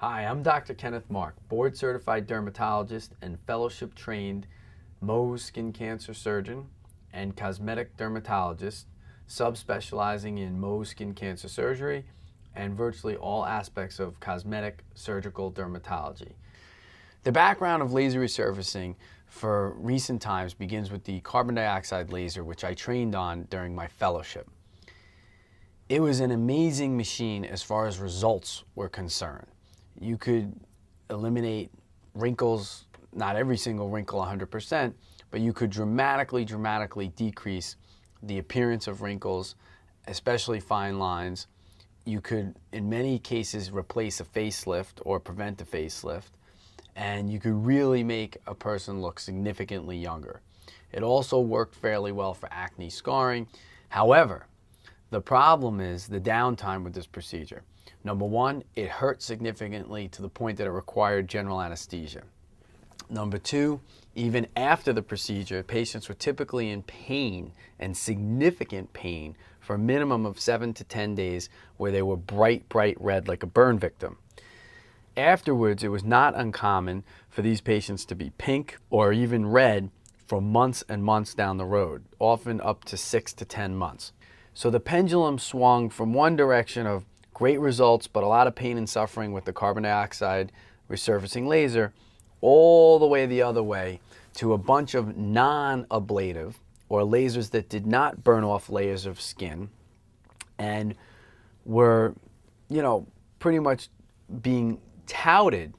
Hi, I'm Dr. Kenneth Mark, board-certified dermatologist and fellowship-trained Mohs skin cancer surgeon and cosmetic dermatologist, subspecializing in Mohs skin cancer surgery and virtually all aspects of cosmetic surgical dermatology. The background of laser resurfacing for recent times begins with the carbon dioxide laser, which I trained on during my fellowship. It was an amazing machine as far as results were concerned. You could eliminate wrinkles, not every single wrinkle 100%, but you could dramatically decrease the appearance of wrinkles, especially fine lines. You could, in many cases, replace a facelift or prevent a facelift, and you could really make a person look significantly younger. It also worked fairly well for acne scarring. However, the problem is the downtime with this procedure. Number one, it hurt significantly to the point that it required general anesthesia. Number two, even after the procedure, patients were typically in pain and significant pain for a minimum of 7 to 10 days where they were bright red like a burn victim. Afterwards, it was not uncommon for these patients to be pink or even red for months and months down the road, often up to 6 to 10 months. So the pendulum swung from one direction of great results, but a lot of pain and suffering with the carbon dioxide resurfacing laser, all the way the other way to a bunch of non-ablative or lasers that did not burn off layers of skin and were, pretty much being touted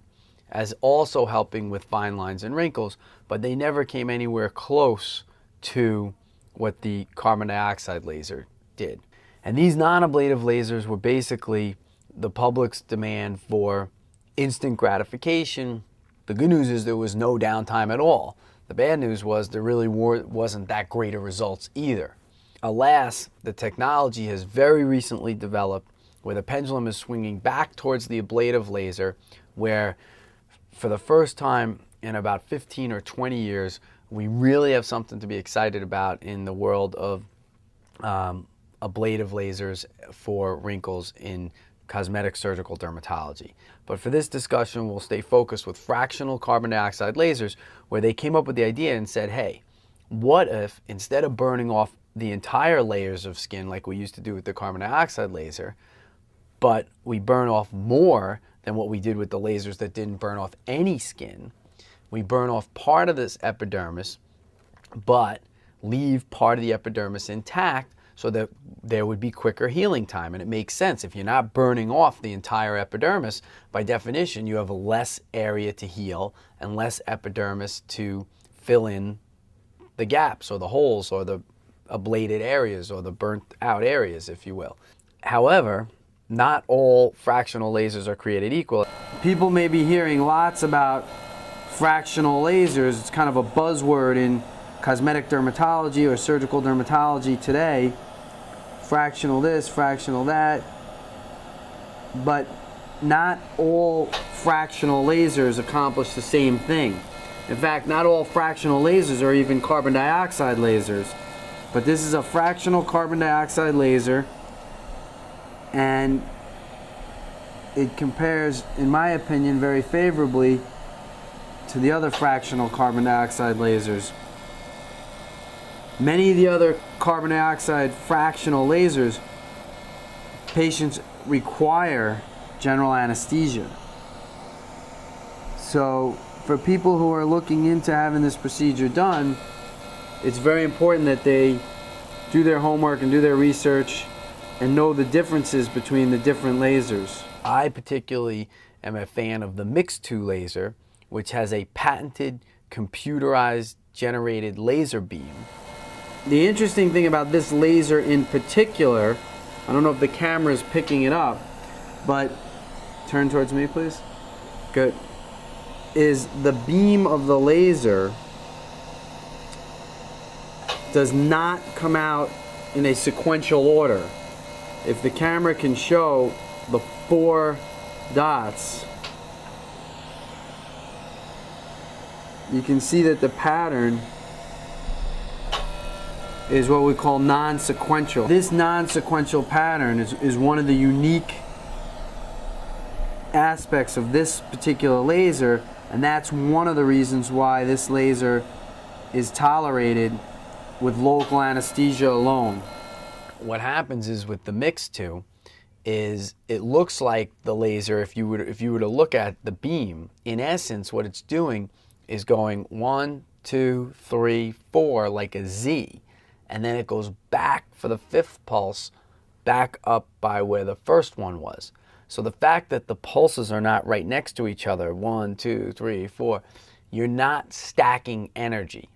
as also helping with fine lines and wrinkles, but they never came anywhere close to what the carbon dioxide laser did. And these non-ablative lasers were basically the public's demand for instant gratification. The good news is there was no downtime at all. The bad news was there really wasn't that great of results either. Alas, the technology has very recently developed where the pendulum is swinging back towards the ablative laser, where for the first time in about 15 or 20 years, we really have something to be excited about in the world of ablative lasers for wrinkles in cosmetic surgical dermatology. But for this discussion, we'll stay focused with fractional carbon dioxide lasers, where they came up with the idea and said, hey, what if instead of burning off the entire layers of skin like we used to do with the carbon dioxide laser, but we burn off more than what we did with the lasers that didn't burn off any skin. We burn off part of this epidermis, but leave part of the epidermis intact so that there would be quicker healing time. And it makes sense. If you're not burning off the entire epidermis, by definition, you have less area to heal and less epidermis to fill in the gaps or the holes or the ablated areas or the burnt out areas, if you will. However, not all fractional lasers are created equal. People may be hearing lots about fractional lasers. It's kind of a buzzword in cosmetic dermatology or surgical dermatology today. Fractional this, fractional that. But not all fractional lasers accomplish the same thing. In fact, not all fractional lasers are even carbon dioxide lasers. But this is a fractional carbon dioxide laser, and it compares, in my opinion, very favorably to the other fractional carbon dioxide lasers. Many of the other carbon dioxide fractional lasers, patients require general anesthesia. So for people who are looking into having this procedure done, it's very important that they do their homework and do their research and know the differences between the different lasers. I particularly am a fan of the MixTo laser, which has a patented computerized generated laser beam. The interesting thing about this laser in particular, I don't know if the camera is picking it up, but turn towards me, please. Good. Is the beam of the laser does not come out in a sequential order. If the camera can show the 4 dots, you can see that the pattern is what we call non-sequential. This non-sequential pattern is one of the unique aspects of this particular laser, and that's one of the reasons why this laser is tolerated with local anesthesia alone. What happens is with the MixTo is it looks like the laser, if you were to look at the beam, in essence what it's doing is going 1, 2, 3, 4 like a Z, and then it goes back for the 5th pulse back up by where the first one was. So the fact that the pulses are not right next to each other, 1, 2, 3, 4, you're not stacking energy.